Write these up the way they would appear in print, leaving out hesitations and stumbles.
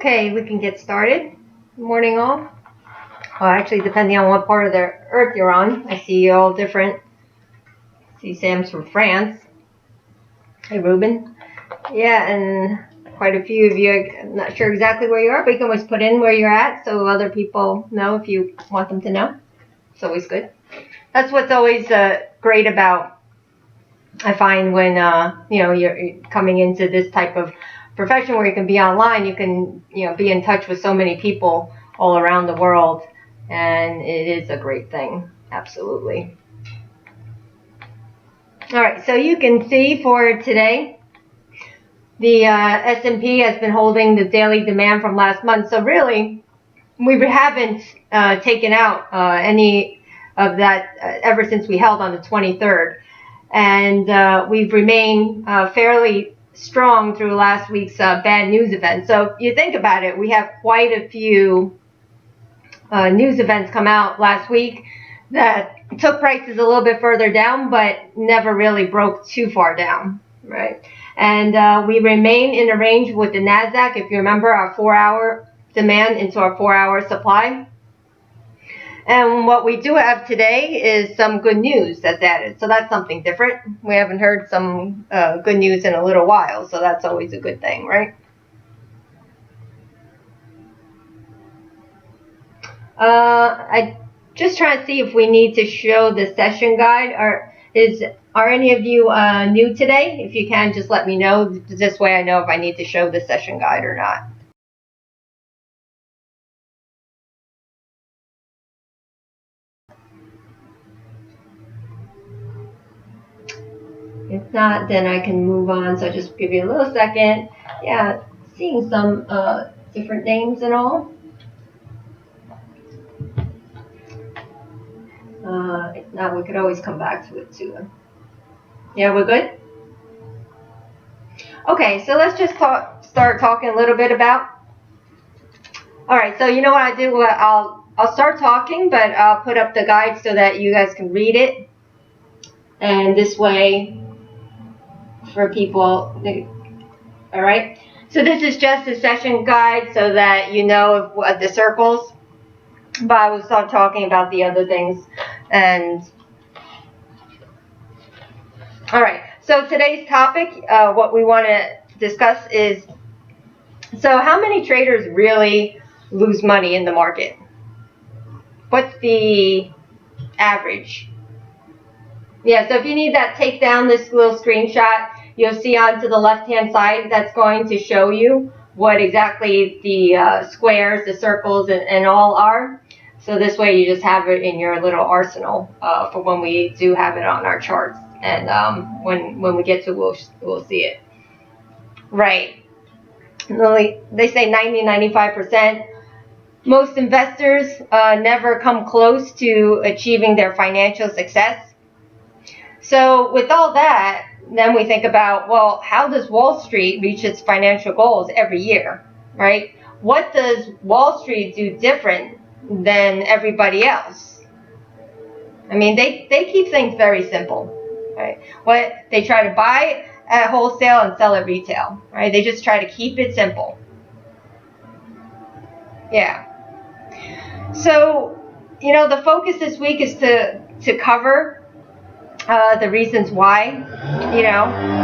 Okay, we can get started. Good morning, all. Well, actually, depending on what part of the earth you're on. I see you all different. I see Sam's from France. Hey, Ruben. Yeah, and quite a few of you, I'm not sure exactly where you are, but you can always put in where you're at so other people know if you want them to know. It's always good. That's what's always great about, I find, when you're coming into this type of profession where you can be online. You can be in touch with so many people all around the world, and it is a great thing. Absolutely. All right, so you can see for today, the S&P has been holding the daily demand from last month. So really, we haven't taken out any of that ever since we held on the 23rd. And we've remained fairly strong through last week's bad news event. So you think about it, we have quite a few news events come out last week that took prices a little bit further down, but never really broke too far down, right? And we remain in a range with the Nasdaq. If you remember, our 4-hour demand into our 4-hour supply. And what we do have today is some good news that's added. So that's something different. We haven't heard some good news in a little while, so that's always a good thing, right? I just trying to see if we need to show the session guide. Are any of you new today? If you can, just let me know. This way I know if I need to show the session guide or not. If not, then I can move on. So just give you a little second. Yeah, seeing some different names and all. If not, we could always come back to it too. Yeah, we're good? Okay, so let's just start talking a little bit about. All right, so you know what I do? I'll start talking, but I'll put up the guide so that you guys can read it. And this way, for people, all right? So this is just a session guide so that you know of the circles. But I will start talking about the other things. And all right, so today's topic, what we want to discuss is, so how many traders really lose money in the market? What's the average? Yeah, so if you need that, take down this little screenshot. You'll see on to the left-hand side that's going to show you what exactly the squares, the circles, and all are. So this way you just have it in your little arsenal for when we do have it on our charts. And when we get to it, we'll see it. Right. They say 90-95%. Most investors never come close to achieving their financial success. So with all that, then we think about, well, how does Wall Street reach its financial goals every year, right? What does Wall Street do different than everybody else? I mean, they keep things very simple, right? They try to buy at wholesale and sell at retail, right? They just try to keep it simple. Yeah. So, the focus this week is to cover the reasons why,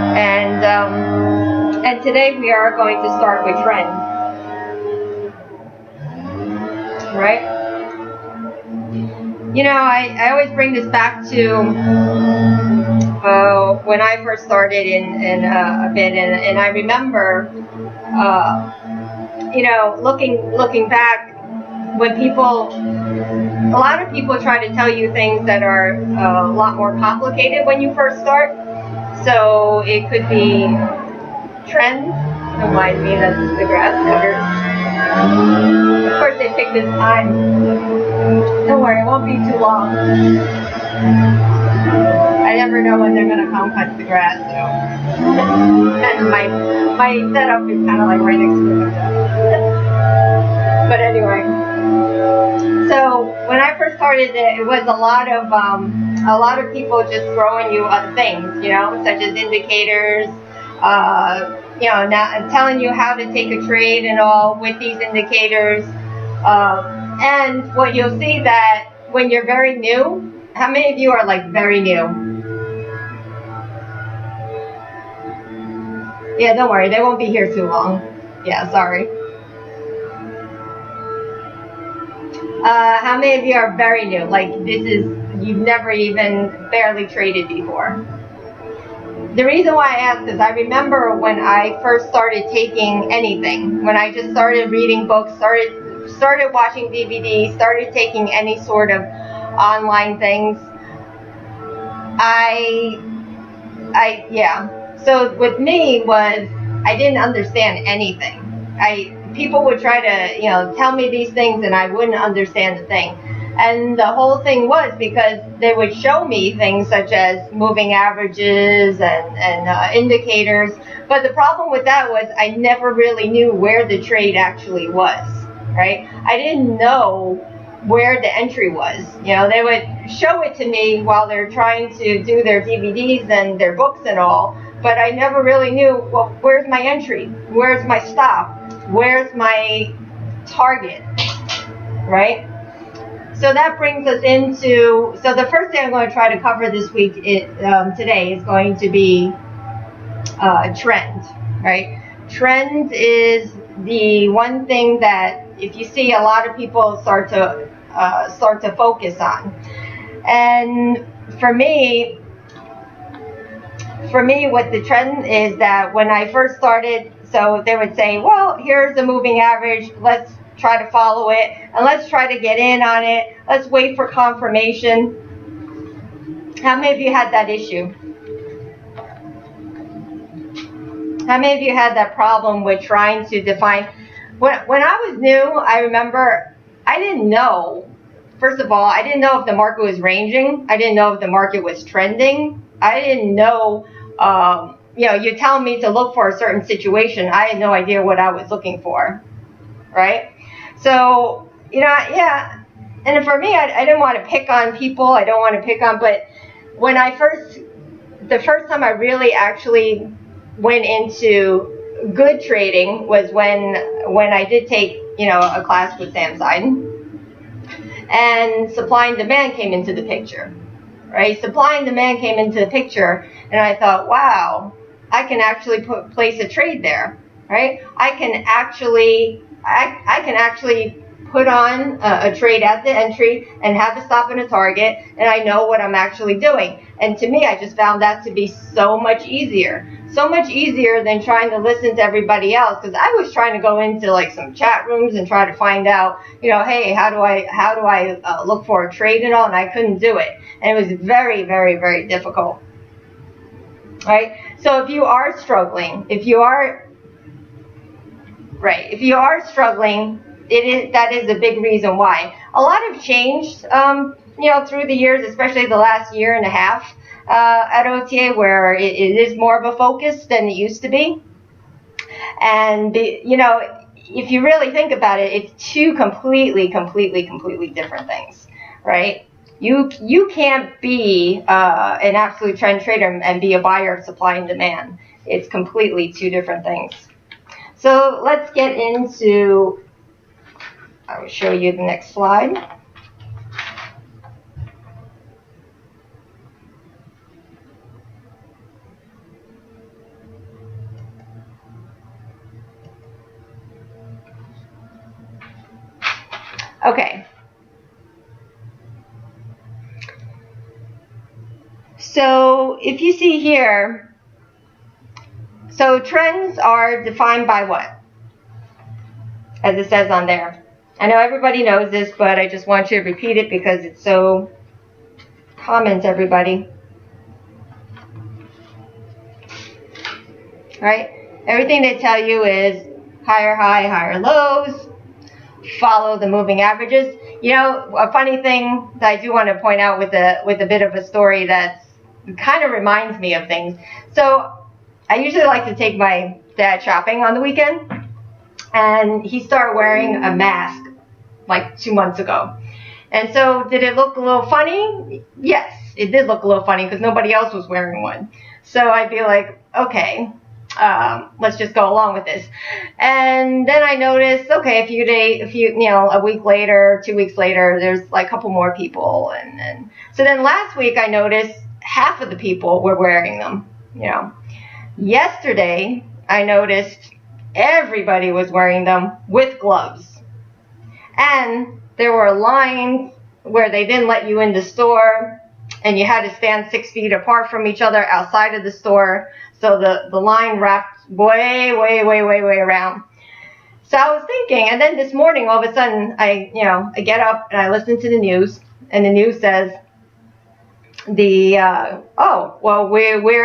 and today we are going to start with trends, right? I always bring this back to when I first started in a bit, and I remember, looking back, when a lot of people try to tell you things that are a lot more complicated when you first start. So it could be trends. Don't mind me, that's the grass cutters. Of course, they pick this time. Don't worry, it won't be too long. I never know when they're going to come cut the grass, so. And my setup is kind of like right next to the window. But anyway, so when I first started, it was a lot of people just throwing you things, such as indicators, now telling you how to take a trade and all with these indicators. And what you'll see that when you're very new, how many of you are like very new? Yeah, don't worry, they won't be here too long. Yeah, sorry. How many of you are very new? Like you've never even barely traded before. The reason why I ask is I remember when I first started taking anything, when I just started reading books, started watching DVDs, started taking any sort of online things. So with me was I didn't understand anything. People would try to tell me these things and I wouldn't understand the thing. And the whole thing was because they would show me things such as moving averages and indicators. But the problem with that was I never really knew where the trade actually was, right? I didn't know where the entry was. They would show it to me while they're trying to do their DVDs and their books and all, but I never really knew, well, where's my entry? Where's my stop? Where's my target? Right? So that brings us into, so the first thing I'm going to try to cover this week, today, is going to be trend, right? Trend is the one thing that if you see a lot of people start to focus on. And for me, what the trend is that when I first started, so they would say, well, here's the moving average, let's try to follow it, and let's try to get in on it, let's wait for confirmation. How many of you had that issue? How many of you had that problem with trying to define? When I was new, I remember I didn't know. First of all, I didn't know if the market was ranging. I didn't know if the market was trending. I didn't know. You're telling me to look for a certain situation. I had no idea what I was looking for, right? So, and for me, I didn't want to pick on people. I don't want to pick on, but when the first time I really actually went into good trading was when I did take, a class with Sam Seiden, and supply and demand came into the picture, right? Supply and demand came into the picture, and I thought, wow, I can actually place a trade there, right? I can actually put on a trade at the entry and have a stop and a target, and I know what I'm actually doing. And to me, I just found that to be so much easier than trying to listen to everybody else, because I was trying to go into like some chat rooms and try to find out, hey, how do I look for a trade and all, and I couldn't do it, and it was very, very, very difficult. Right? So if you are struggling, that is a big reason why. A lot have changed, through the years, especially the last year and a half at OTA, where it is more of a focus than it used to be. And, if you really think about it, it's two completely different things, right? You can't be an absolute trend trader and be a buyer of supply and demand. It's completely two different things. So let's get into, I will show you the next slide. Okay. So if you see here, so trends are defined by what? As it says on there. I know everybody knows this, but I just want you to repeat it because it's so common to everybody. Right? Everything they tell you is higher high, higher lows, follow the moving averages. A funny thing that I do want to point out with a bit of a story that kind of reminds me of things. So I usually like to take my dad shopping on the weekend, and he started wearing a mask like 2 months ago. And so did it look a little funny? Yes, it did look a little funny because nobody else was wearing one. So I'd be like, okay, let's just go along with this. And then I noticed, okay, a week later, 2 weeks later, there's like a couple more people. And so then last week I noticed half of the people were wearing them, Yesterday I noticed everybody was wearing them with gloves. And there were lines where they didn't let you in the store, and you had to stand 6 feet apart from each other outside of the store. So the line wrapped way around. So I was thinking, and then this morning, all of a sudden, I get up and I listen to the news, and the news says we're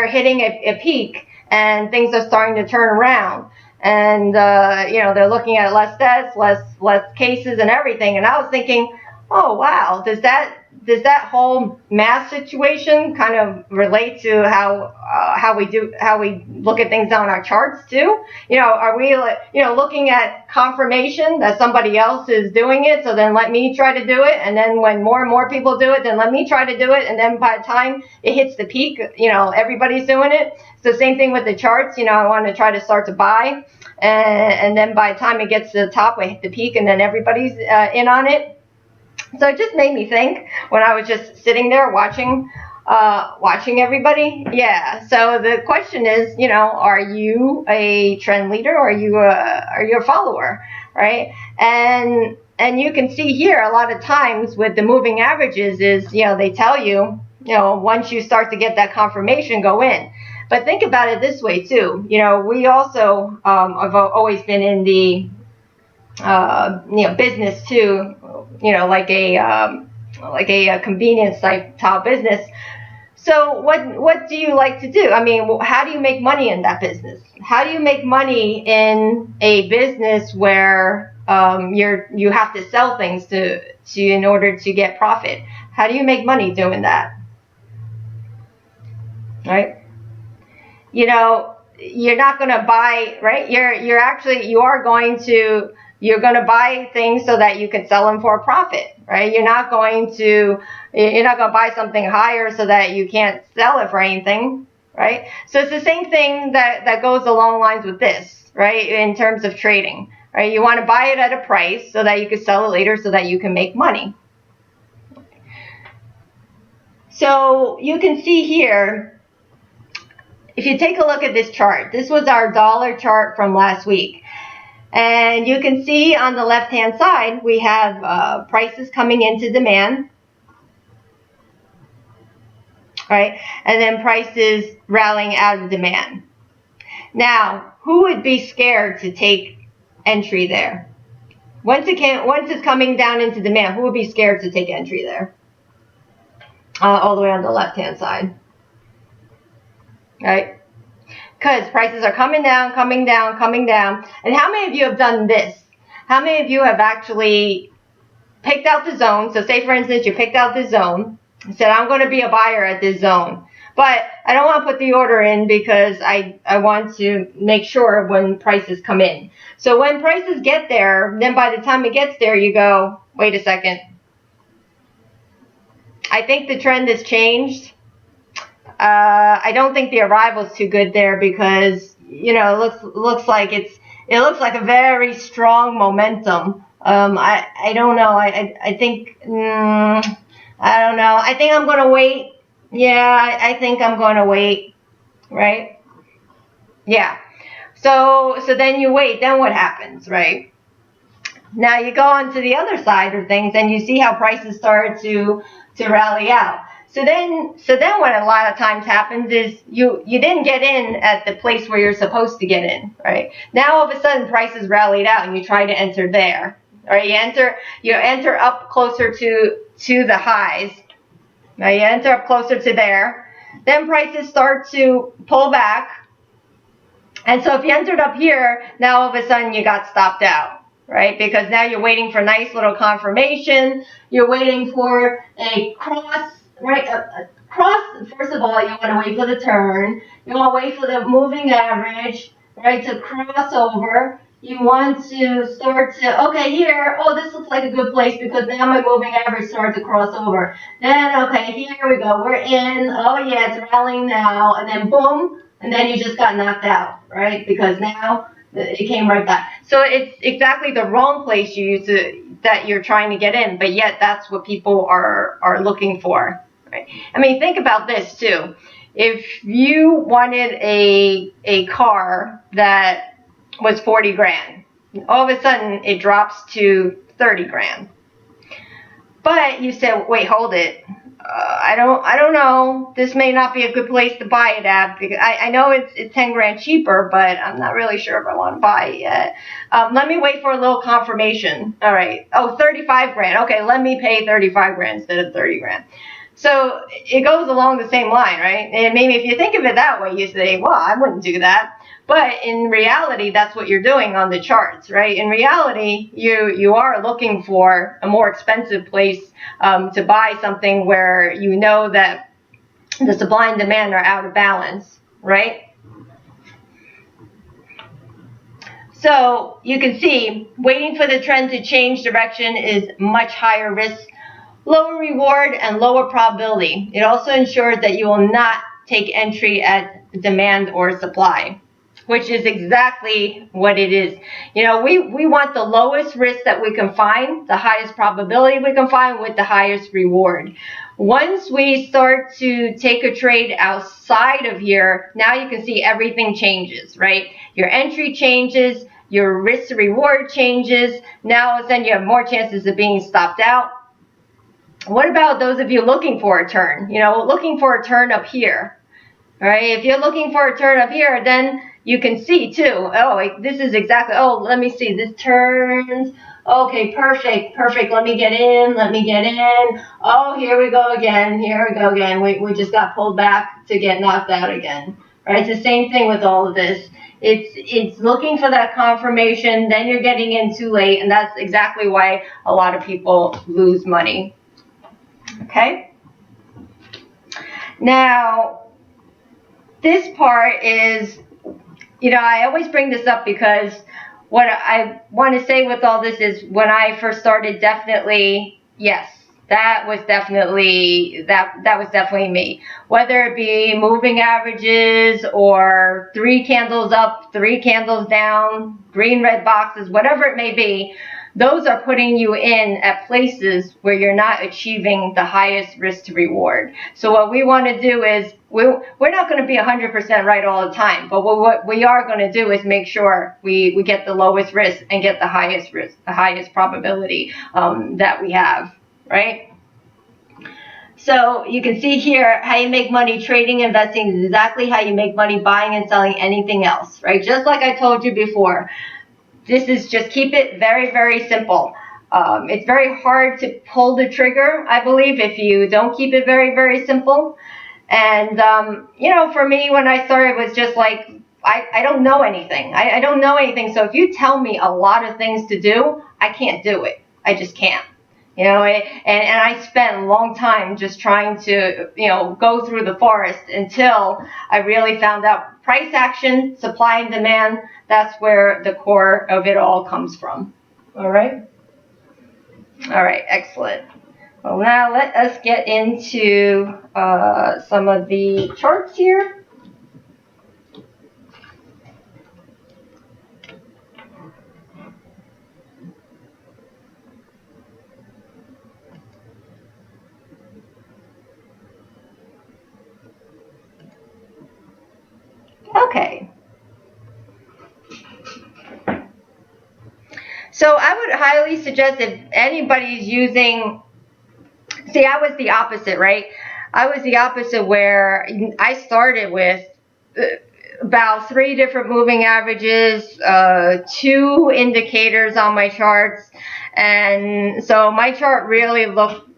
hitting a peak, and things are starting to turn around. And, they're looking at less deaths, less cases and everything. And I was thinking, oh, wow, does that whole mass situation kind of relate to how we look at things on our charts too? Are we, looking at confirmation that somebody else is doing it, so then let me try to do it, and then when more and more people do it, then let me try to do it, and then by the time it hits the peak, everybody's doing it. So same thing with the charts. I want to try to start to buy, and then by the time it gets to the top, we hit the peak, and then everybody's in on it. So it just made me think when I was just sitting there watching everybody. Yeah. So the question is, are you a trend leader, or are you a follower, right? And you can see here a lot of times with the moving averages is, they tell you, once you start to get that confirmation, go in. But think about it this way too. We also have always been in the business too, like a convenience type business. So what do you like to do? I mean, how do you make money in that business? How do you make money in a business where you have to sell things to in order to get profit? How do you make money doing that? Right? You're not going to buy, right? You're going to buy things so that you can sell them for a profit, right? You're not going to buy something higher so that you can't sell it for anything, right? So it's the same thing that goes along lines with this, right? In terms of trading, right? You want to buy it at a price so that you can sell it later so that you can make money. So you can see here, if you take a look at this chart, this was our dollar chart from last week. And you can see on the left-hand side, we have prices coming into demand, right? And then prices rallying out of demand. Now, who would be scared to take entry there? Once it's coming down into demand, who would be scared to take entry there? All the way on the left-hand side, right? Because prices are coming down. And how many of you have done this? How many of you have actually picked out the zone? So say, for instance, you picked out this zone and said, I'm going to be a buyer at this zone. But I don't want to put the order in because I want to make sure when prices come in. So when prices get there, then by the time it gets there, you go, wait a second. I think the trend has changed. I don't think the arrival is too good there because it looks like a very strong momentum. I don't know. I think I don't know. I think I'm gonna wait. Yeah, I think I'm gonna wait. Right? Yeah. So then you wait. Then what happens? Right? Now you go on to the other side of things and you see how prices start to rally out. So then what a lot of times happens is you didn't get in at the place where you're supposed to get in, right? Now all of a sudden prices rallied out and you try to enter there, right? You enter up closer to the highs. Now you enter up closer to there. Then prices start to pull back. And so if you entered up here, now all of a sudden you got stopped out, right? Because now you're waiting for nice little confirmation. You're waiting for a cross. Right, cross, first of all, you want to wait for the turn. You want to wait for the moving average, right, to cross over. You want to start to, okay, here, oh, this looks like a good place because now my moving average starts to cross over. Then, okay, here we go. We're in. Oh, yeah, it's rallying now. And then, boom, and then you just got knocked out, right? Because now it came right back. So it's exactly the wrong place that you're trying to get in, but yet that's what people are looking for, right? I mean, think about this too. If you wanted a car that was 40 grand, all of a sudden it drops to 30 grand. But you said, wait, hold it. I don't know. This may not be a good place to buy it at. Because I know it's 10 grand cheaper, but I'm not really sure if I want to buy it yet. Let me wait for a little confirmation. All right. Oh, 35 grand. Okay, let me pay 35 grand instead of 30 grand. So it goes along the same line, right? And maybe if you think of it that way, you say, well, I wouldn't do that. But in reality, that's what you're doing on the charts, right? In reality, you are looking for a more expensive place to buy something where you know that the supply and demand are out of balance, right? So you can see waiting for the trend to change direction is much higher risk, lower reward, and lower probability. It also ensures that you will not take entry at demand or supply, which is exactly what it is. You know, we want the lowest risk that we can find, the highest probability we can find with the highest reward. Once we start to take a trade outside of here, now you can see everything changes, right? Your entry changes, your risk to reward changes. Now all of a sudden you have more chances of being stopped out. What about those of you looking for a turn? You know, looking for a turn up here. All right, if you're looking for a turn up here, then you can see too. Oh, this is exactly, oh, let me see, this turns. Okay, perfect. Let me get in. Oh, here we go again. We just got pulled back to get knocked out again. Right, it's the same thing with all of this. It's looking for that confirmation, then you're getting in too late, and that's exactly why a lot of people lose money. Okay? Now, this part is, you know, I always bring this up because what I want to say with all this is when I first started, definitely, yes, that was definitely me. Whether it be moving averages or 3 candles up, 3 candles down, green, red boxes, whatever it may be, those are putting you in at places where you're not achieving the highest risk to reward. So what we want to do is, we're not going to be 100% right all the time, but what we are going to do is make sure we get the lowest risk and get the highest risk, the highest probability that we have, right? So you can see here how you make money trading, investing is exactly how you make money buying and selling anything else, right? Just like I told you before. This is just keep it very, very simple. It's very hard to pull the trigger, I believe, if you don't keep it very, very simple. And, you know, for me, when I started, it was just like, I don't know anything. I don't know anything. So if you tell me a lot of things to do, I can't do it. I just can't. You know, and I spent a long time just trying to, you know, go through the forest until I really found out price action, supply and demand. That's where the core of it all comes from. All right. All right. Excellent. Well, now let us get into some of the charts here. Okay. So I would highly suggest if anybody's using, see, I was the opposite, right? I was the opposite where I started with about 3 different moving averages, 2 indicators on my charts. And so my chart really looked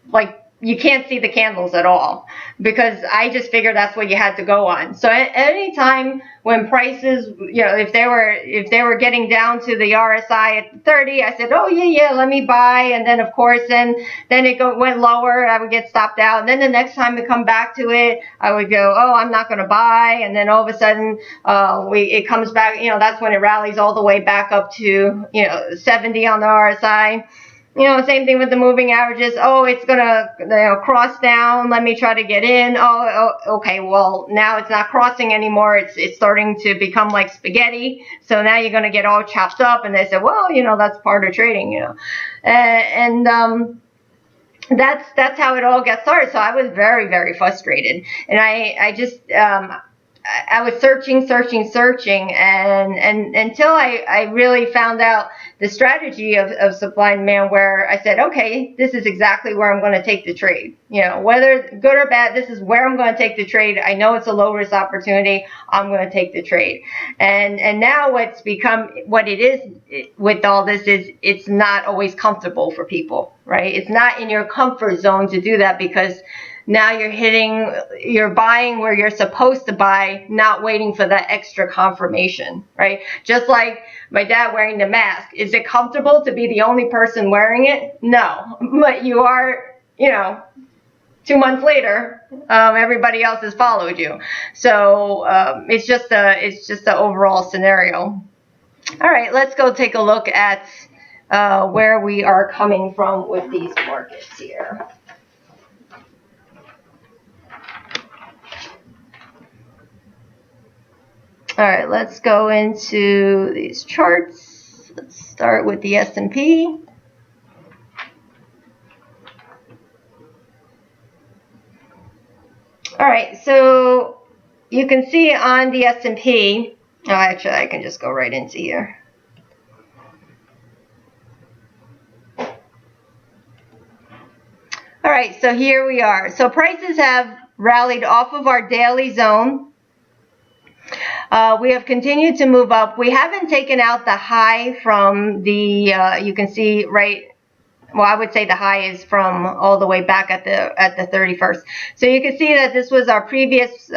like you can't see the candles at all because I just figured that's what you had to go on. So at any time when prices, you know, if they were getting down to the RSI at 30, I said, oh yeah, let me buy. And then of course, then it went lower. I would get stopped out. And then the next time to come back to it, I would go, oh, I'm not going to buy. And then all of a sudden, it comes back. You know, that's when it rallies all the way back up to 70 on the RSI. You know, same thing with the moving averages. Oh, it's gonna, you know, cross down. Let me try to get in. Oh, okay. Well, now it's not crossing anymore. It's starting to become like spaghetti. So now you're gonna get all chopped up. And they said, well, you know, that's part of trading. You know, that's how it all got started. So I was very, very frustrated, and I just I was searching, and until I really found out the strategy of supply and demand, where I said, okay, this is exactly where I'm going to take the trade. You know, whether good or bad, this is where I'm going to take the trade. I know it's a low risk opportunity. I'm going to take the trade. And now what's become what it is with all this is it's not always comfortable for people, right? It's not in your comfort zone to do that, because now you're buying where you're supposed to buy, not waiting for that extra confirmation, right? Just like my dad wearing the mask. Is it comfortable to be the only person wearing it? No, but you are, you know, 2 months later, everybody else has followed you. So it's just the overall scenario. All right, let's go take a look at where we are coming from with these markets here. All right, let's go into these charts. Let's start with the S&P. All right, so you can see on the S&P, oh, actually, I can just go right into here. All right, so here we are. So prices have rallied off of our daily zone. We have continued to move up. We haven't taken out the high from the, you can see right, well, I would say the high is from all the way back at the 31st. So you can see that this was our previous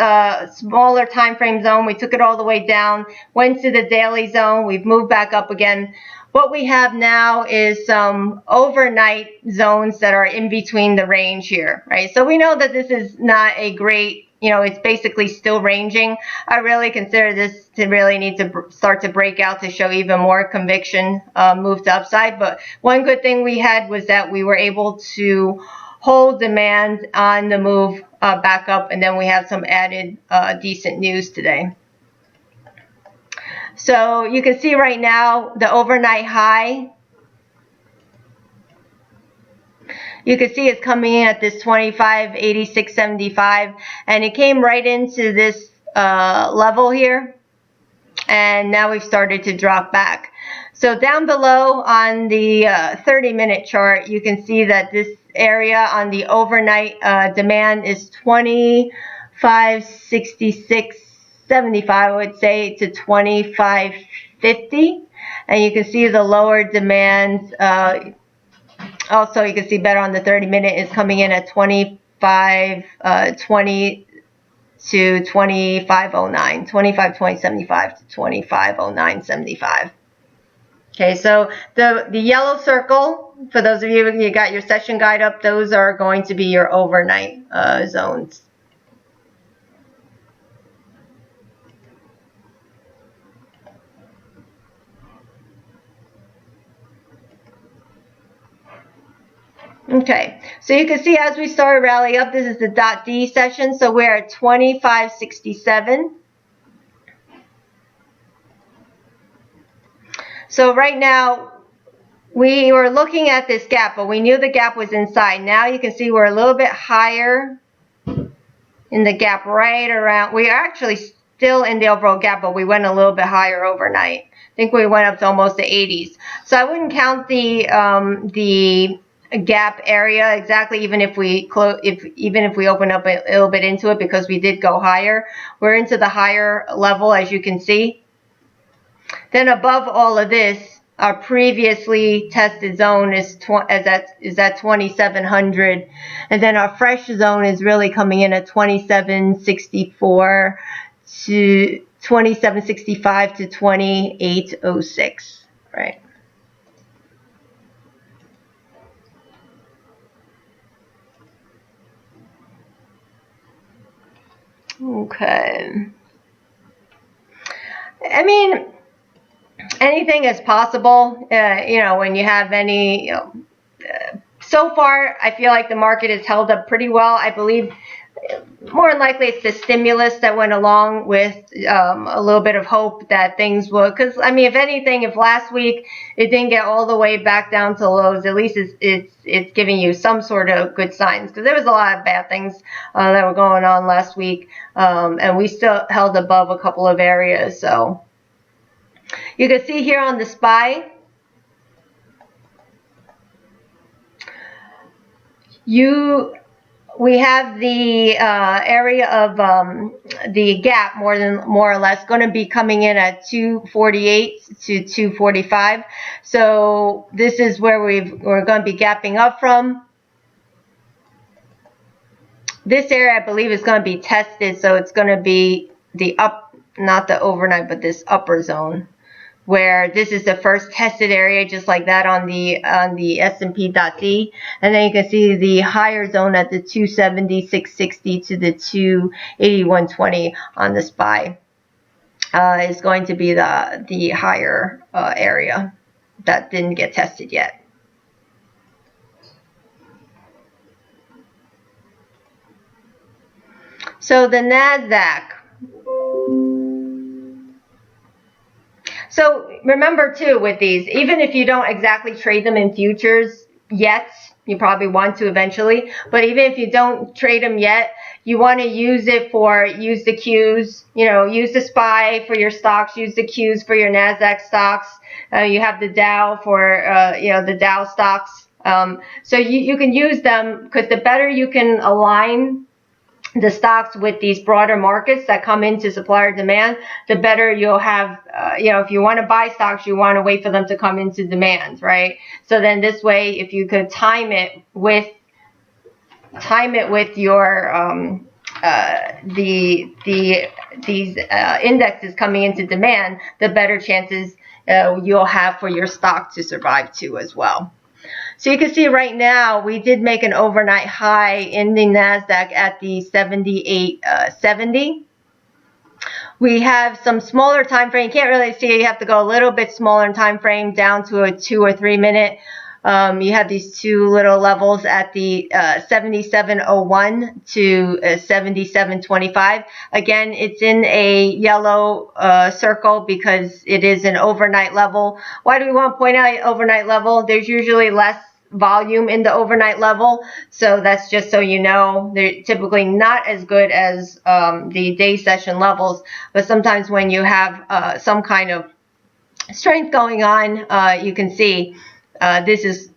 smaller time frame zone. We took it all the way down, went to the daily zone. We've moved back up again. What we have now is some overnight zones that are in between the range here, right? So we know that this is not a great, you know, it's basically still ranging. I really consider this to really need to start to break out to show even more conviction, move to upside. But one good thing we had was that we were able to hold demand on the move back up, and then we have some added decent news today. So you can see right now the overnight high, you can see it's coming in at this 25.8675, and it came right into this level here, and now we've started to drop back. So down below on the 30-minute chart, you can see that this area on the overnight demand is 25.6675, I would say, to 25.50, and you can see the lower demand. Also, you can see better on the 30-minute is coming in at 25.20 to 25.09, 25.2075 to 25.0975. Okay, so the yellow circle, for those of you got your session guide up, those are going to be your overnight zones. Okay, so you can see as we start rally up, this is the .D session, so we're at 25.67. So right now, we were looking at this gap, but we knew the gap was inside. Now you can see we're a little bit higher in the gap right around. We are actually still in the overall gap, but we went a little bit higher overnight. I think we went up to almost the 80s. So I wouldn't count the gap area exactly, even if we open up a little bit into it, because we did go higher. We're into the higher level, as you can see. Then above all of this, our previously tested zone is at 2,700, and then our fresh zone is really coming in at 2764 to 2765 to 2806, right? Okay. I mean, anything is possible, you know, when you have any, you know, so far, I feel like the market has held up pretty well. I believe more than likely it's the stimulus that went along with a little bit of hope that things will, because I mean, if anything, if last week it didn't get all the way back down to lows, at least it's giving you some sort of good signs, because there was a lot of bad things that were going on last week, and we still held above a couple of areas. So you can see here on the SPY, we have the area of the gap more or less going to be coming in at 248 to 245. So this is where we're going to be gapping up from. This area, I believe, is going to be tested, so it's going to be the not the overnight, but this upper zone, where this is the first tested area, just like that on the S&P.D, and then you can see the higher zone at the 270.660 to the 281.20 on the SPY is going to be the higher area that didn't get tested yet. So the Nasdaq. So remember too, with these, even if you don't exactly trade them in futures yet, you probably want to eventually, but even if you don't trade them yet, you want to use the Qs, use the SPY for your stocks, use the Qs for your Nasdaq stocks. You have the Dow for, the Dow stocks. So you can use them, because the better you can align the stocks with these broader markets that come into supplier demand, the better you'll have, if you want to buy stocks, you want to wait for them to come into demand, right? So then this way, if you could time it with your, these indexes coming into demand, the better chances you'll have for your stock to survive too as well. So you can see right now we did make an overnight high in the Nasdaq at the 78.70. We have some smaller time frame. You can't really see it. You have to go a little bit smaller in time frame, down to a 2 or 3 minute. You have these two little levels at the 77.01 to 77.25. Again, it's in a yellow circle because it is an overnight level. Why do we want to point out overnight level? There's usually less volume in the overnight level, so that's just so you know. They're typically not as good as the day session levels, but sometimes when you have some kind of strength going on, you can see this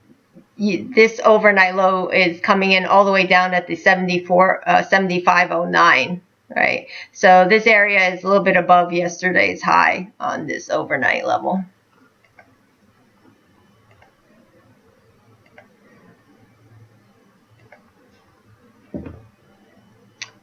overnight low is coming in all the way down at the 75.09, right? So this area is a little bit above yesterday's high on this overnight level.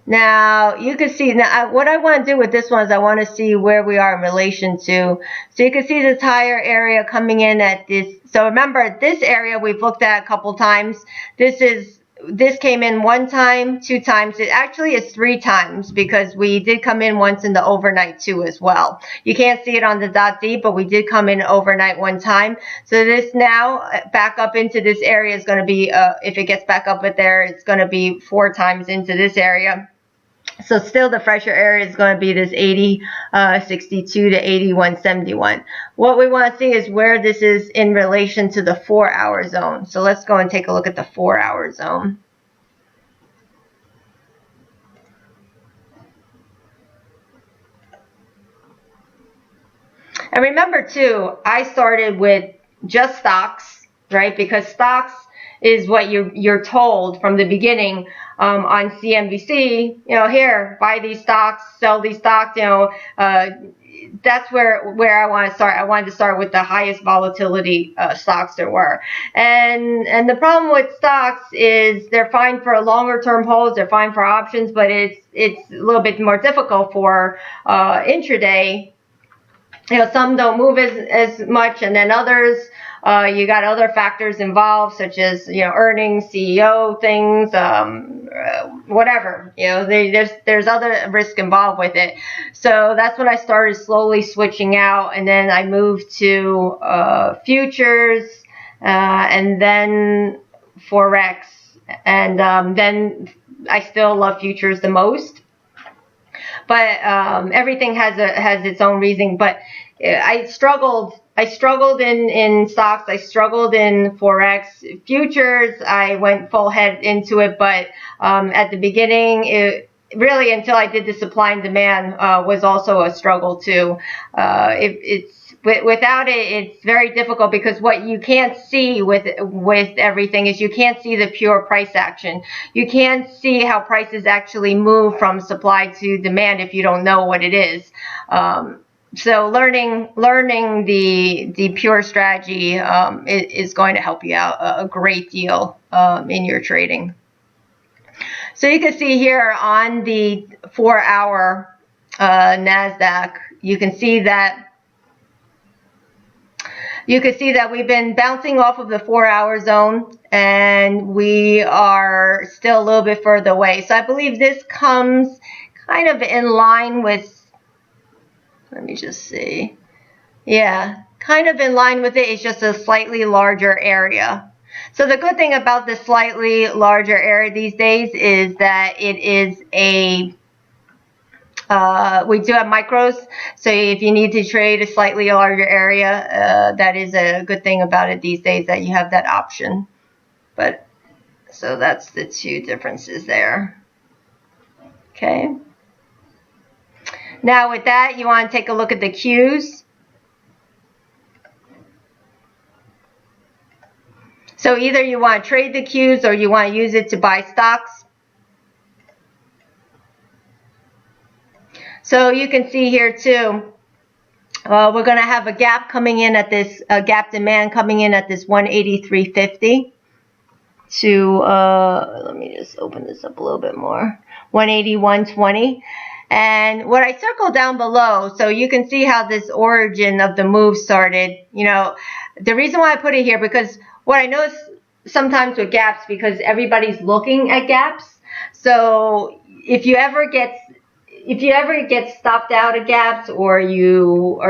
Now, you can see, what I want to do with this one is I want to see where we are in relation to. So you can see this higher area coming in at this. So remember, this area we've looked at a couple times. This came in 1 time, 2 times. It actually is 3 times because we did come in once in the overnight too as well. You can't see it on the .D, but we did come in overnight 1 time. So this now back up into this area is going to be, if it gets back up at there, it's going to be 4 times into this area. So still the fresher area is going to be this 80.62 to 81.71. What we want to see is where this is in relation to the 4-hour zone. So let's go and take a look at the 4-hour zone. And remember too, I started with just stocks, right? Because stocks is what you're told from the beginning on CNBC, here, buy these stocks, sell these stocks, that's where I want to start. I wanted to start with the highest volatility stocks there were. And the problem with stocks is they're fine for longer term holds, they're fine for options, but it's a little bit more difficult for intraday. Some don't move as much, and then others, you got other factors involved, such as, earnings, CEO things, whatever, there's other risk involved with it. So that's when I started slowly switching out, and then I moved to futures, and then Forex, and then I still love futures the most. But everything has its own reason. But I struggled in stocks. I struggled in Forex. Futures, I went full head into it. But at the beginning, really until I did the supply and demand was also a struggle too. Without it, it's very difficult, because what you can't see with everything is you can't see the pure price action. You can't see how prices actually move from supply to demand if you don't know what it is. So learning the pure strategy is going to help you out a great deal in your trading. So you can see here on the 4-hour Nasdaq, you can see that we've been bouncing off of the 4-hour zone, and we are still a little bit further away. So I believe this comes kind of in line with, let me just see. Yeah, kind of in line with it. It's just a slightly larger area. So the good thing about the slightly larger area these days is that it is we do have micros, so if you need to trade a slightly larger area, that is a good thing about it these days, that you have that option. But so that's the two differences there. Okay. Now with that, you want to take a look at the Qs. So either you want to trade the Qs or you want to use it to buy stocks. So you can see here too, we're going to have a gap coming in at this, gap demand coming in at this 183.50 to, let me just open this up a little bit more, 181.20. And what I circled down below, so you can see how this origin of the move started. You know, the reason why I put it here, because what I notice sometimes with gaps, because everybody's looking at gaps. So if you ever get stopped out of gaps, or you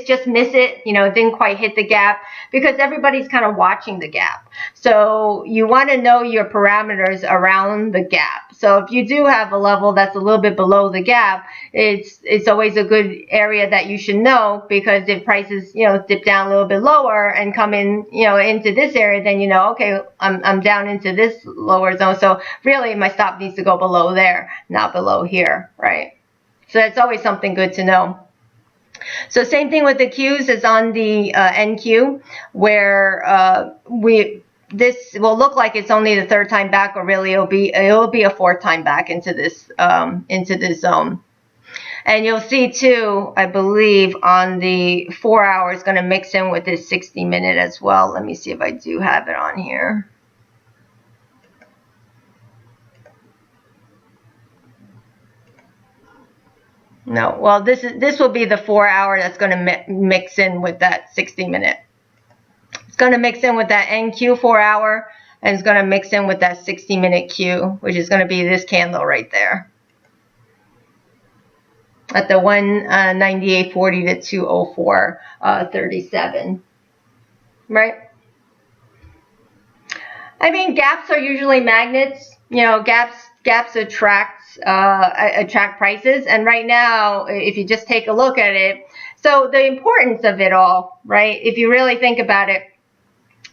just miss it, you know, didn't quite hit the gap, because everybody's kind of watching the gap. So you want to know your parameters around the gap. So if you do have a level that's a little bit below the gap, it's always a good area that you should know, because if prices, you know, dip down a little bit lower and come in, you know, into this area, then you know, okay, I'm down into this lower zone. So really my stop needs to go below there, not below here, right? So that's always something good to know. So same thing with the Qs as on the NQ, where this will look like it's only the third time back, or really it'll be a fourth time back into this zone. And you'll see too, I believe on the 4-hour is going to mix in with this 60-minute as well. Let me see if I do have it on here. No, well, this will be the 4-hour that's going to mix in with that 60-minute. It's going to mix in with that NQ 4-hour, and it's going to mix in with that 60-minute Q, which is going to be this candle right there at the 198.40 to 204.37, right? I mean, gaps are usually magnets. You know, gaps attract prices, and right now, if you just take a look at it, so the importance of it all, right? If you really think about it,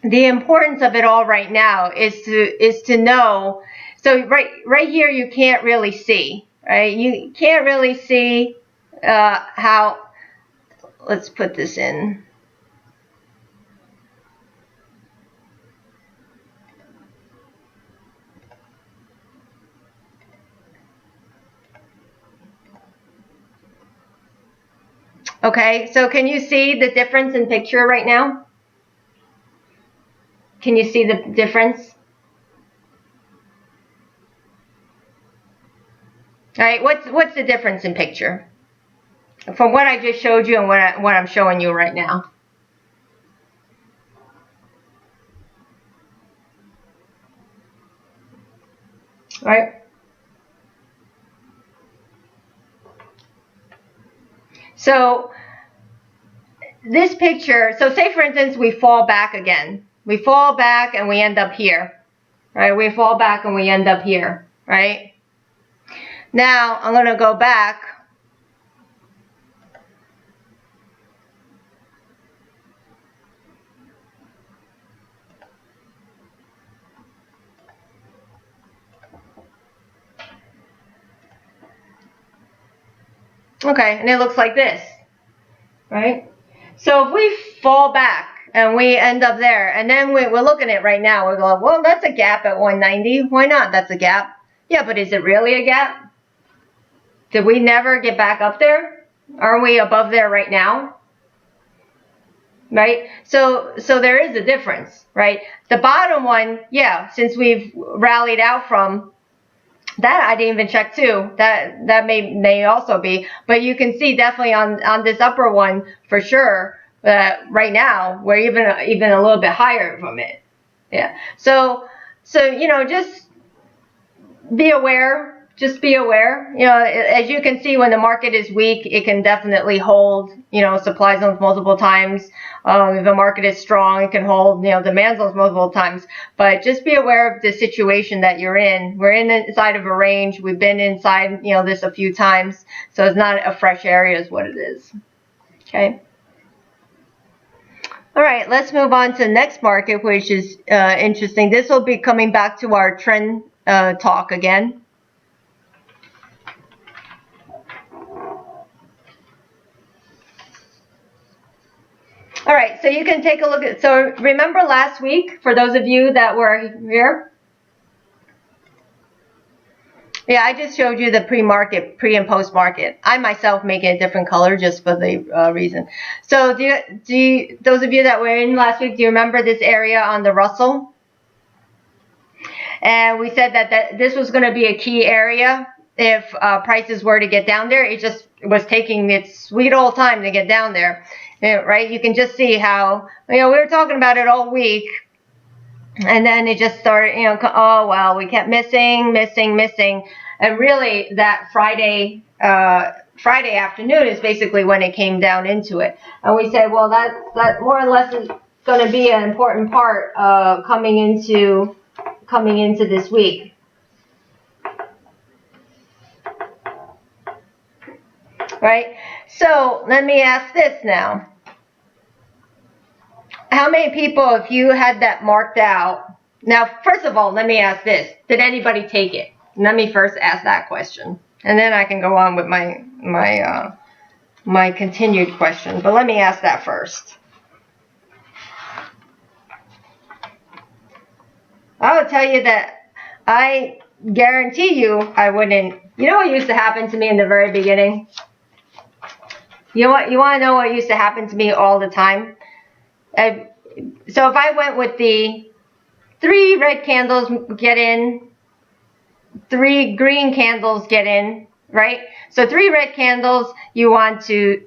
the importance of it all right now is to know. So right here, you can't really see, right? You can't really see how. Let's put this in. Okay, so can you see the difference in picture right now? Can you see the difference? All right, what's the difference in picture from what I just showed you and what I'm showing you right now? All right. So this picture, so say for instance we fall back again, We fall back and we end up here, right? We fall back and we end up here, right? Now, I'm going to go back. Okay, and it looks like this, right? So if we fall back and we end up there, and then we're looking at it right now, we're going, well, that's a gap at 190. Why not? That's a gap. Yeah, but is it really a gap? Did we never get back up there? Aren't we above there right now? Right? So there is a difference, right? The bottom one, yeah, since we've rallied out from, that I didn't even check too. That may also be, but you can see definitely on this upper one for sure that right now we're even a little bit higher from it. Yeah. So you know, just be aware. Just be aware. You know, as you can see, when the market is weak, it can definitely hold, you know, supply zones multiple times. If the market is strong, it can hold, you know, demand zones multiple times. But just be aware of the situation that you're in. We're inside of a range. We've been inside, you know, this a few times. So it's not a fresh area is what it is. Okay. All right, let's move on to the next market, which is interesting. This will be coming back to our trend talk again. All right, so you can take a look at, so remember last week, for those of you that were here? Yeah, I just showed you the pre-market, pre and post-market. I myself make it a different color just for the reason. So those of you that were in last week, do you remember this area on the Russell? And we said that this was going to be a key area if prices were to get down there. It just was taking its sweet old time to get down there. Right? You can just see how, you know, we were talking about it all week, and then it just started, you know, oh, well, we kept missing, and really that Friday afternoon is basically when it came down into it. And we said, well, that more or less is going to be an important part coming into this week. Right? So let me ask this now. How many people, if you had that marked out, now, first of all, let me ask this. Did anybody take it? Let me first ask that question. And then I can go on with my continued question. But let me ask that first. I will tell you that I guarantee you I wouldn't. You know what used to happen to me in the very beginning? You want to know what used to happen to me all the time? So if I went with the 3 red candles get in, 3 green candles get in, right? So 3 red candles you want to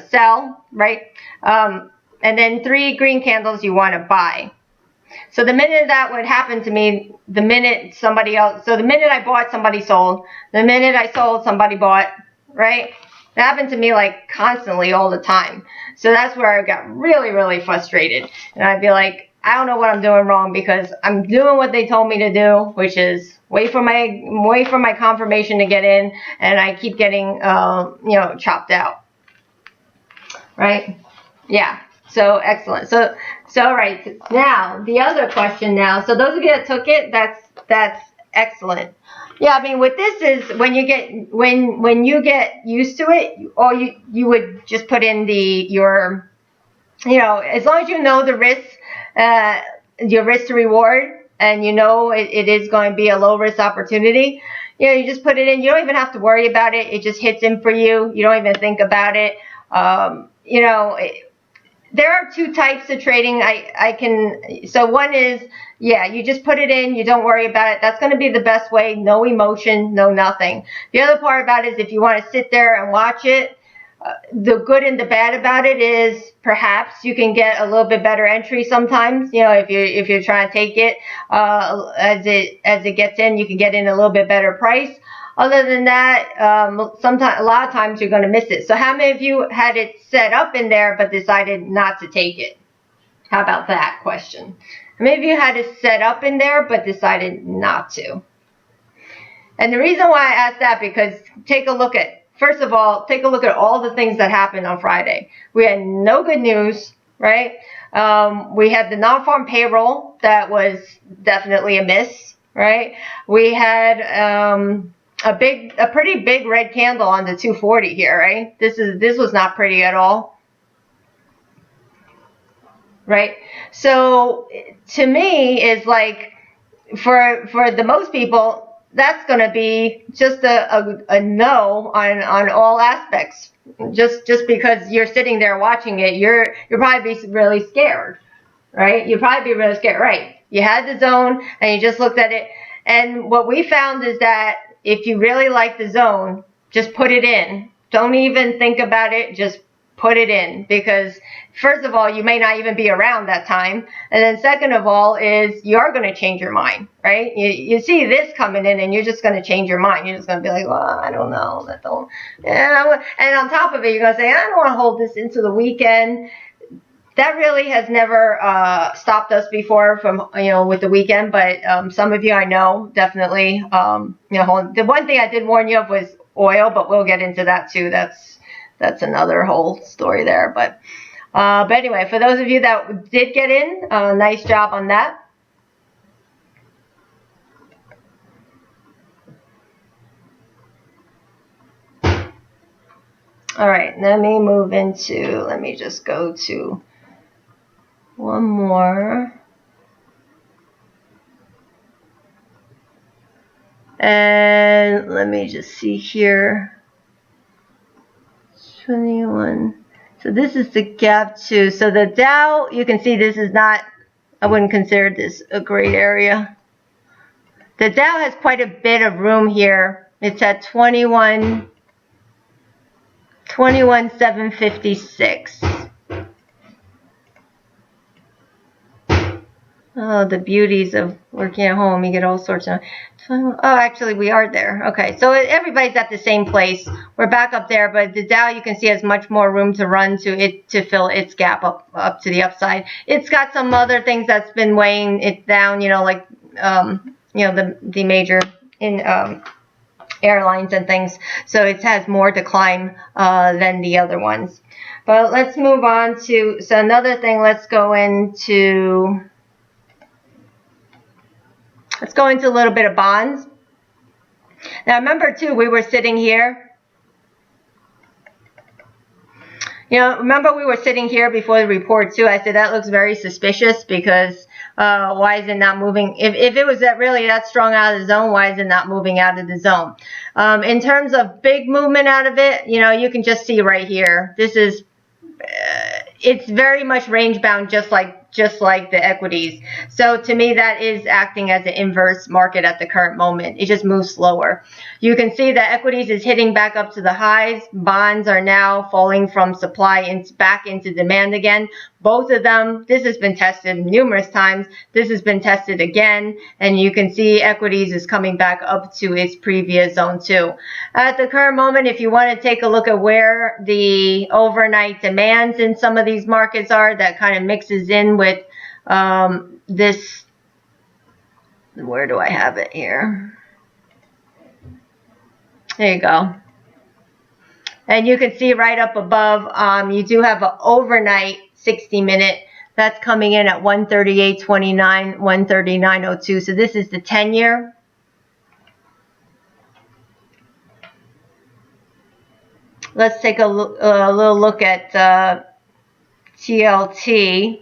sell, right? And then 3 green candles you want to buy. So the minute that would happen to me, the minute somebody else, so the minute I bought, somebody sold. The minute I sold, somebody bought, right? It happened to me like constantly all the time. So that's where I got really, really frustrated. And I'd be like, I don't know what I'm doing wrong because I'm doing what they told me to do, which is wait for my confirmation to get in, and I keep getting, you know, chopped out. Right? Yeah. So excellent. So all right. Now the other question now. So those of you that took it, that's excellent. Yeah, I mean, what this is, when you get used to it, or you would just put in your, you know, as long as you know the risk, your risk to reward, and you know it is going to be a low risk opportunity, you know, you just put it in. You don't even have to worry about it. It just hits in for you. You don't even think about it. You know, there are 2 types of trading. So one is, yeah, you just put it in, you don't worry about it. That's going to be the best way. No emotion, no nothing. The other part about it is if you want to sit there and watch it, the good and the bad about it is perhaps you can get a little bit better entry sometimes. You know, if you're trying to take it as it gets in, you can get in a little bit better price. Other than that, a lot of times you're going to miss it. So how many of you had it set up in there but decided not to take it? How about that question? Maybe you had it set up in there but decided not to. And the reason why I asked that, because first of all, take a look at all the things that happened on Friday. We had no good news, right? We had the non-farm payroll that was definitely a miss, right? We had a pretty big red candle on the 240 here, right? This was not pretty at all, right? So to me, is like for the most people, that's going to be just a no on all aspects. Just because you're sitting there watching it, you're probably be really scared, right? You'd probably be really scared, right? You had the zone and you just looked at it. And what we found is that if you really like the zone, just put it in. Don't even think about it. Just put it in, because first of all, you may not even be around that time, and then second of all is you are going to change your mind, right? You see this coming in and you're just going to change your mind. You're just going to be like, well, I don't know, and on top of it, you're going to say, I don't want to hold this into the weekend. That really has never stopped us before from, with the weekend, but some of you I know definitely, the one thing I did warn you of was oil, but we'll get into that too. That's another whole story there. But anyway, for those of you that did get in, nice job on that. All right, let me just go to one more. And let me just see here. 21. So this is the gap 2. So the Dow, you can see this is not, I wouldn't consider this a great area. The Dow has quite a bit of room here. It's at 21,756. Oh, the beauties of working at home. You get all sorts of... Oh, actually, we are there. Okay, so everybody's at the same place. We're back up there, but the Dow, you can see, has much more room to run to fill its gap up to the upside. It's got some other things that's been weighing it down, like, the major airlines and things. So it has more to climb than the other ones. But let's move on to, so another thing, let's go into a little bit of bonds. Now remember too, we were sitting here. Remember we were sitting here before the report too. I said that looks very suspicious, because why is it not moving? If it was really that strong out of the zone, why is it not moving out of the zone? In terms of big movement out of it, you can just see right here. This is, it's very much range bound, just like the equities. So to me, that is acting as an inverse market at the current moment. It just moves slower. You can see that equities is hitting back up to the highs. Bonds are now falling from supply back into demand again. Both of them, this has been tested numerous times. This has been tested again, and you can see equities is coming back up to its previous zone too. At the current moment, if you want to take a look at where the overnight demands in some of these markets are, that kind of mixes in with this. Where do I have it here? There you go. And you can see right up above, you do have an overnight 60-minute. That's coming in at 138.29, 139.02. So this is the 10-year. Let's take a little look at TLT.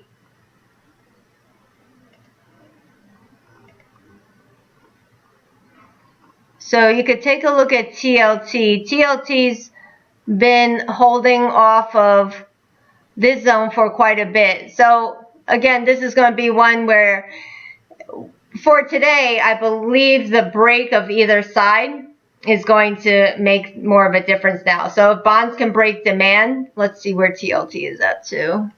So you could take a look at TLT. TLT's been holding off of this zone for quite a bit. So again, this is going to be one where, for today, I believe the break of either side is going to make more of a difference now. So if bonds can break demand, let's see where TLT is at too.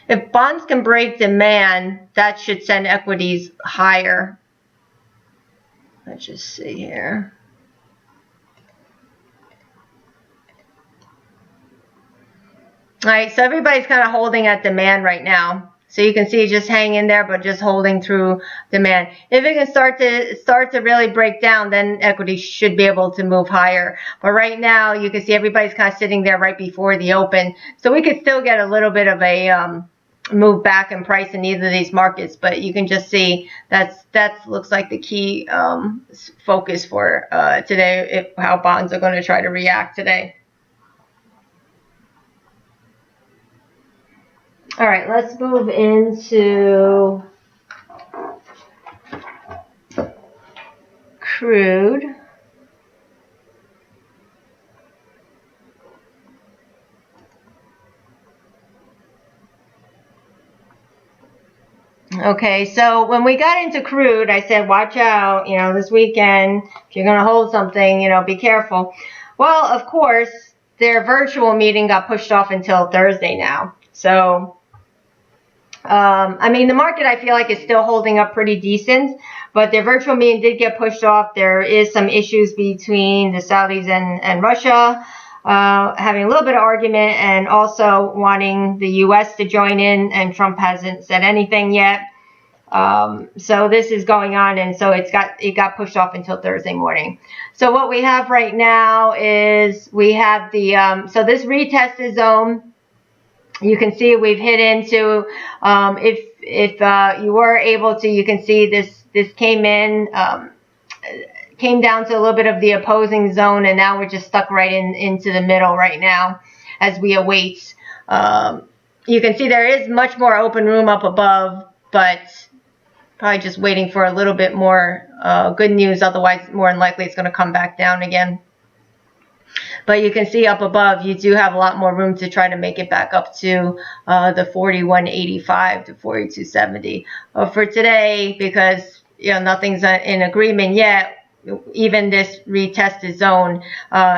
If bonds can break demand, that should send equities higher. Let's just see here. All right, so everybody's kind of holding at demand right now. So you can see just hanging there, but just holding through demand. If it can start to really break down, then equity should be able to move higher. But right now, you can see everybody's kind of sitting there right before the open. So we could still get a little bit of a move back in price in either of these markets. But you can just see that looks like the key focus for today, how bonds are going to try to react today. All right, let's move into crude. Okay, so when we got into crude, I said, watch out, this weekend, if you're going to hold something, be careful. Well, of course, their virtual meeting got pushed off until Thursday now. So, I mean, the market, I feel like, is still holding up pretty decent, but their virtual meeting did get pushed off. There is some issues between the Saudis and Russia, having a little bit of argument, and also wanting the U.S. to join in, and Trump hasn't said anything yet. So this is going on, and so it got pushed off until Thursday morning. So what we have right now is we have the so this retested zone. You can see we've hit into, if you were able to, you can see this came in, came down to a little bit of the opposing zone, and now we're just stuck right into the middle right now as we await. You can see there is much more open room up above, but probably just waiting for a little bit more good news. Otherwise, more than likely, it's going to come back down again. But you can see up above, you do have a lot more room to try to make it back up to the 41.85 to 42.70. For today, because nothing's in agreement yet, even this retested zone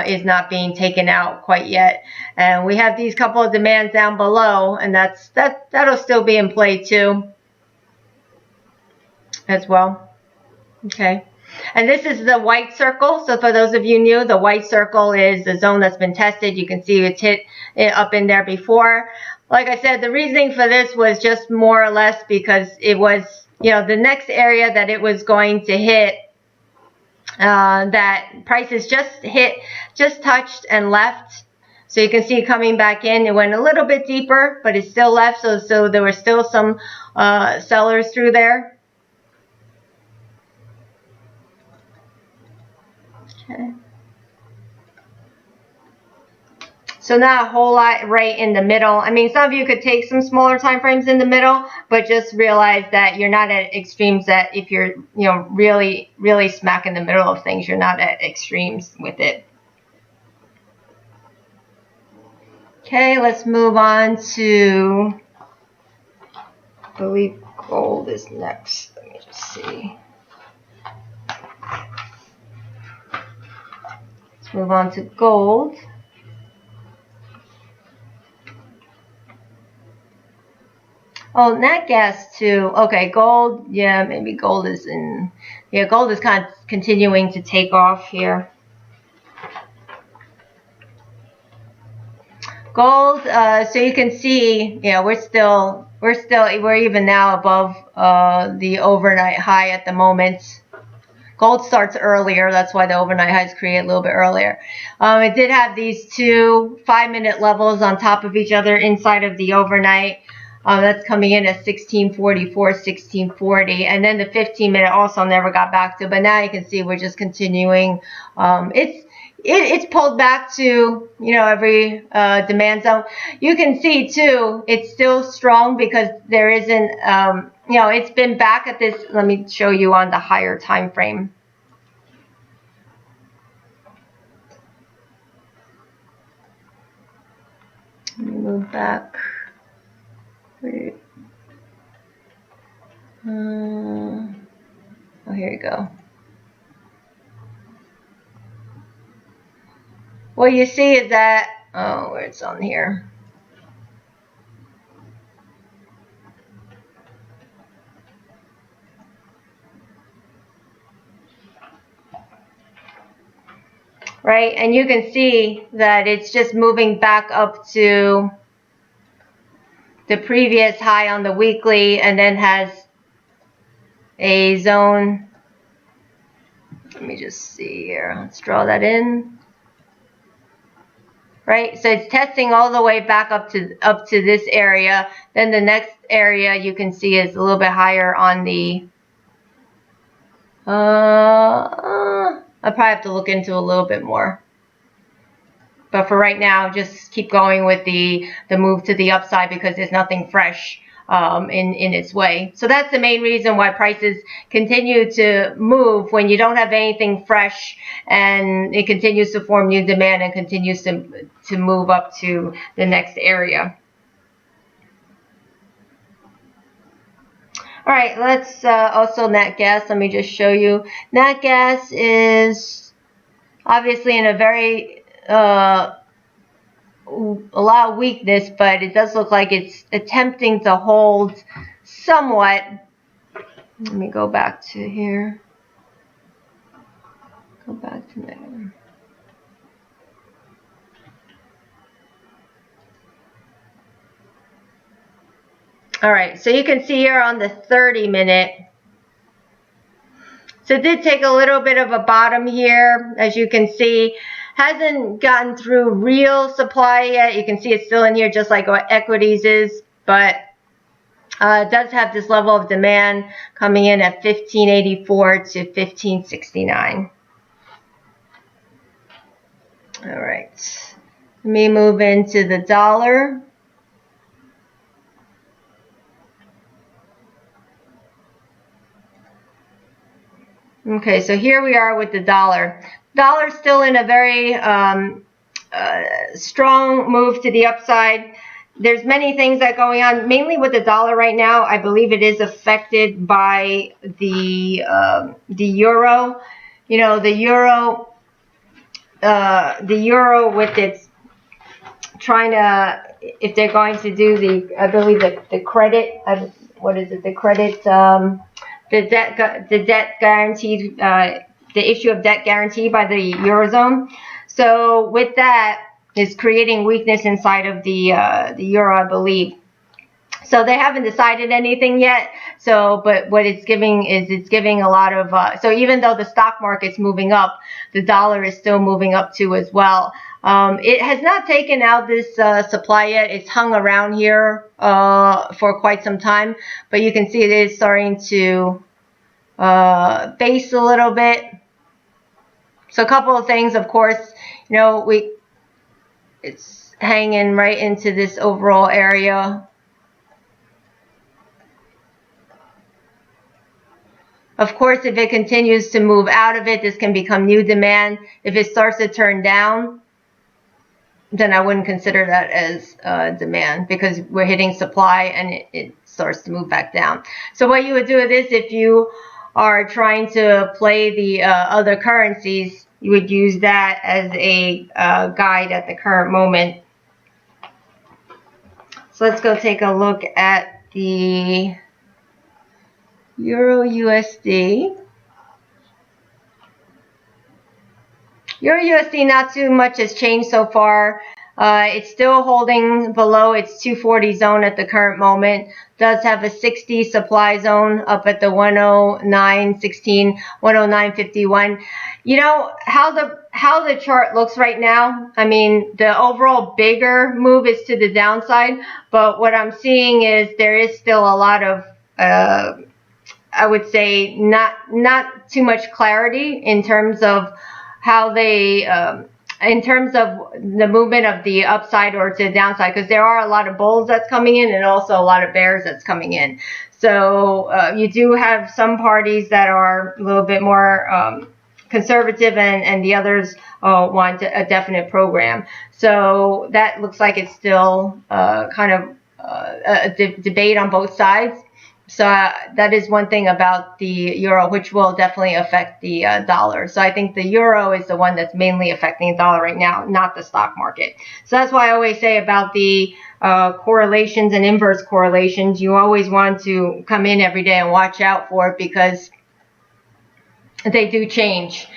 is not being taken out quite yet. And we have these couple of demands down below, and that'll still be in play too, as well. Okay. And this is the white circle. So for those of you new, the white circle is the zone that's been tested. You can see it's hit it up in there before. Like I said, the reasoning for this was just more or less because it was, the next area that it was going to hit, that prices just touched and left. So you can see coming back in, it went a little bit deeper, but it still left. So there were still some sellers through there. Okay. So not a whole lot right in the middle. I mean, some of you could take some smaller time frames in the middle, but just realize that you're not at extremes. That if you're, really, really smack in the middle of things, you're not at extremes with it. Okay, let's move on to, I believe gold is next. Let me just see. Let's move on to gold. Oh, nat gas too. Okay, gold. Yeah, maybe gold is in. Yeah, gold is kind of continuing to take off here. Gold. So you can see. Yeah, we're even now above the overnight high at the moment. Gold starts earlier. That's why the overnight highs create a little bit earlier. It did have these two 5-minute levels on top of each other inside of the overnight. That's coming in at 1644, 1640, and then the 15-minute also never got back to. But now you can see we're just continuing. It's pulled back to every demand zone. You can see too, it's still strong because there isn't it's been back at this. Let me show you on the higher time frame. Let me move back. Oh, here you go. What you see is that, where it's on here. Right, and you can see that it's just moving back up to the previous high on the weekly, and then has a zone. Let me just see here. Let's draw that in. Right, so it's testing all the way back up to this area. Then the next area you can see is a little bit higher on the. I probably have to look into a little bit more. But for right now, just keep going with the move to the upside because there's nothing fresh in its way. So that's the main reason why prices continue to move when you don't have anything fresh, and it continues to form new demand and continues to move up to the next area. All right, let's also nat gas. Let me just show you. Nat gas is obviously in a very a lot of weakness, but it does look like it's attempting to hold somewhat. Let me go back to here. Go back to that. All right, so you can see here on the 30-minute. So it did take a little bit of a bottom here, as you can see. Hasn't gotten through real supply yet. You can see it's still in here just like what equities is, but it does have this level of demand coming in at 1584 to 1569. All right, let me move into the dollar. Okay, so here we are with the dollar. Dollar's still in a very strong move to the upside. There's many things that are going on, mainly with the dollar right now. I believe it is affected by the euro. You know, the euro with its trying to, if they're going to do the, I believe the credit, what is it? The credit, the debt guaranteed, the issue of debt guarantee by the Eurozone. So with that, is creating weakness inside of the euro, I believe. So they haven't decided anything yet. So, but what it's giving is it's giving a lot of. So even though the stock market's moving up, the dollar is still moving up too as well. It has not taken out this supply yet. It's hung around here for quite some time, but you can see it is starting to base a little bit. So a couple of things, of course, you know, it's hanging right into this overall area. Of course, if it continues to move out of it, this can become new demand. If it starts to turn down, then I wouldn't consider that as demand because we're hitting supply and it starts to move back down. So what you would do with this, if you are trying to play the other currencies, you would use that as a guide at the current moment. So let's go take a look at the Euro USD. Euro USD, not too much has changed so far. It's still holding below its 240 zone at the current moment. Does have a 60 supply zone up at the 109.16, 109.51. You know how the chart looks right now. I mean, the overall bigger move is to the downside, but what I'm seeing is there is still a lot of I would say not too much clarity in terms of how they in terms of the movement of the upside or to the downside, because there are a lot of bulls that's coming in and also a lot of bears that's coming in. So you do have some parties that are a little bit more conservative and the others want a definite program. So that looks like it's still kind of a debate on both sides. So that is one thing about the euro, which will definitely affect the dollar. So I think the euro is the one that's mainly affecting the dollar right now, not the stock market. So that's why I always say about the correlations and inverse correlations, you always want to come in every day and watch out for it because they do change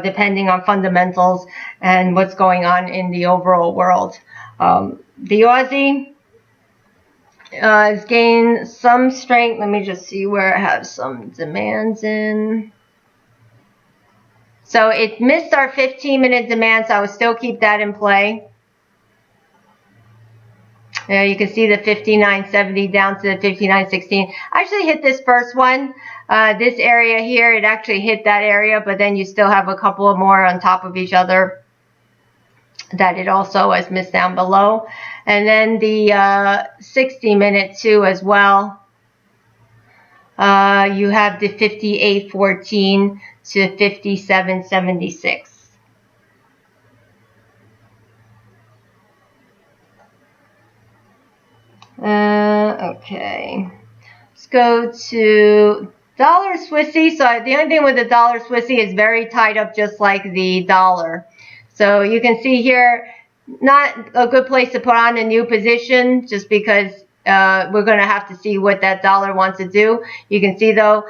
depending on fundamentals and what's going on in the overall world. The Aussie, It's gained some strength. Let me just see where I have some demands in. So it missed our 15-minute demand, so I would still keep that in play. You can see the 59.70 down to the 59.16. I actually hit this first one. This area here, it actually hit that area, but then you still have a couple of more on top of each other that it also has missed down below. And then the 60-minute too as well. You have the 58.14 to 57.76. Okay. Let's go to dollar Swissy. So the only thing with the dollar Swissy is very tied up just like the dollar. So you can see here, not a good place to put on a new position just because we're going to have to see what that dollar wants to do. You can see though,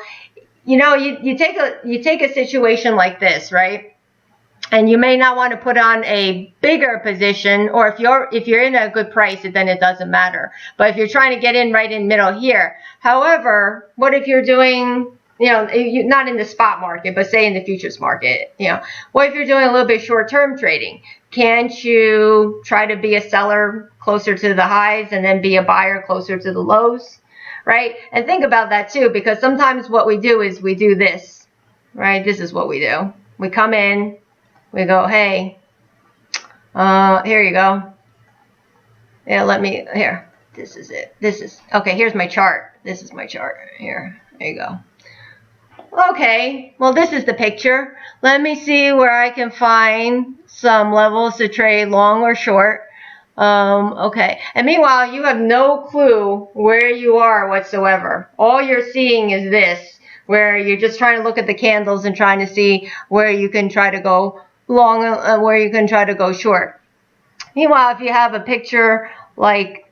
you know, you take a situation like this, right? And you may not want to put on a bigger position, or if you're in a good price, then it doesn't matter. But if you're trying to get in right in middle here, however, what if you're doing, you know, not in the spot market, but say in the futures market, you know, what if you're doing a little bit short-term trading? Can't you try to be a seller closer to the highs and then be a buyer closer to the lows, right? And think about that too, because sometimes what we do is we do this, right? This is what we do. We come in. We go, hey, here you go. Yeah, here, this is it. Okay, here's my chart. This is my chart. Here, there you go. Okay, well, this is the picture. Let me see where I can find some levels to trade long or short. Okay, and meanwhile, you have no clue where you are whatsoever. All you're seeing is this, where you're just trying to look at the candles and trying to see where you can try to go long, where you can try to go short. Meanwhile, if you have a picture like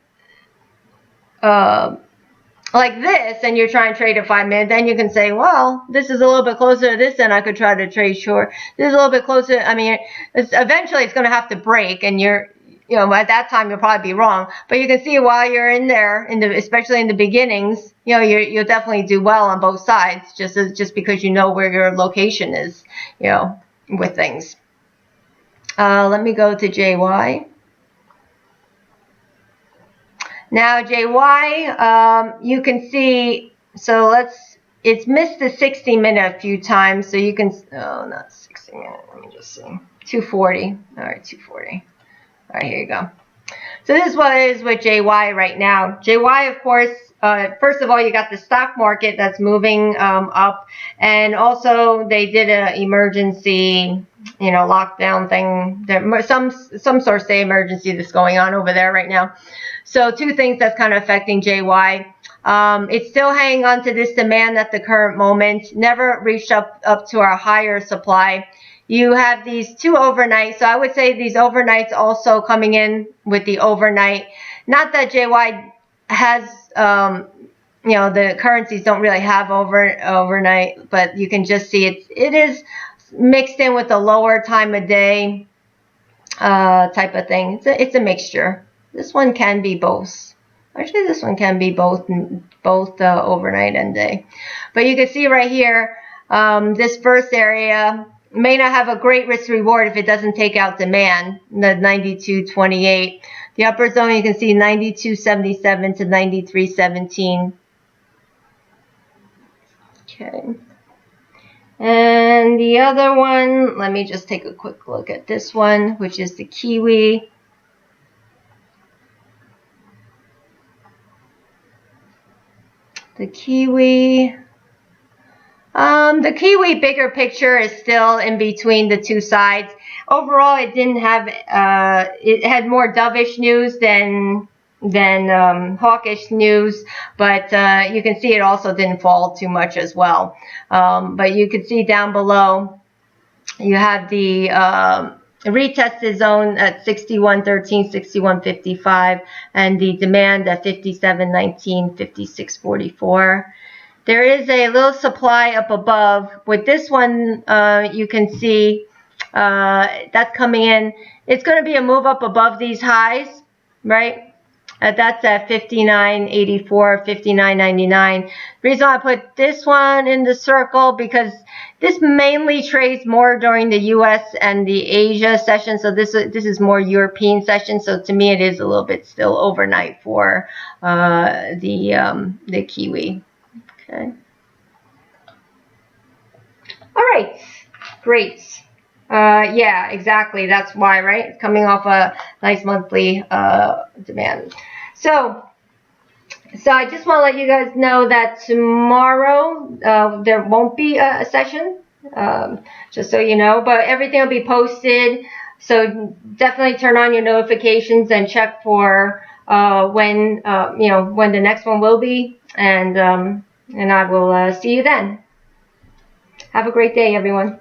this, and you're trying to trade at 5 minutes, then you can say, well, this is a little bit closer to this, and I could try to trade short. This is a little bit closer. I mean, eventually it's going to have to break, and you know, at that time you'll probably be wrong. But you can see while you're in there, especially in the beginnings, you know, you'll definitely do well on both sides, just because you know where your location is, you know, with things. Let me go to JY. Now JY, you can see, so it's missed the 60-minute a few times, so you can, oh, not 60-minute, let me just see, 240, all right, 240, all right, here you go. So this is what it is with JY right now. JY, of course, first of all, you got the stock market that's moving up, and also they did an emergency, you know, lockdown thing. Some sort of emergency that's going on over there right now. So two things that's kind of affecting JY. It's still hanging on to this demand at the current moment. Never reached up to our higher supply. You have these two overnights. So I would say these overnights also coming in with the overnight. Not that JY has, you know, the currencies don't really have overnight, but you can just see it is mixed in with a lower time of day type of thing. It's a mixture. This one can be both. Actually, this one can be both overnight and day. But you can see right here, this first area may not have a great risk reward if it doesn't take out demand, the 92.28. The upper zone, you can see 92.77 to 93.17. Okay. And the other one, let me just take a quick look at this one, which is the Kiwi. The Kiwi bigger picture is still in between the two sides. Overall, it didn't have, it had more dovish news than hawkish news, but you can see it also didn't fall too much as well. But you can see down below, you have the retested zone at 61.13, 61.55, and the demand at 57.19, 56.44. There is a little supply up above. With this one, you can see that's coming in. It's going to be a move up above these highs, right? That's at 59.84, 59.99. The reason I put this one in the circle because this mainly trades more during the U.S. and the Asia session. So this is more European session. So to me, it is a little bit still overnight for the Kiwi. Okay. All right. Great. Yeah, exactly. That's why, right? It's coming off a nice monthly demand. So I just want to let you guys know that tomorrow there won't be a session, just so you know. But everything will be posted. So definitely turn on your notifications and check for when when the next one will be, and I will see you then. Have a great day, everyone.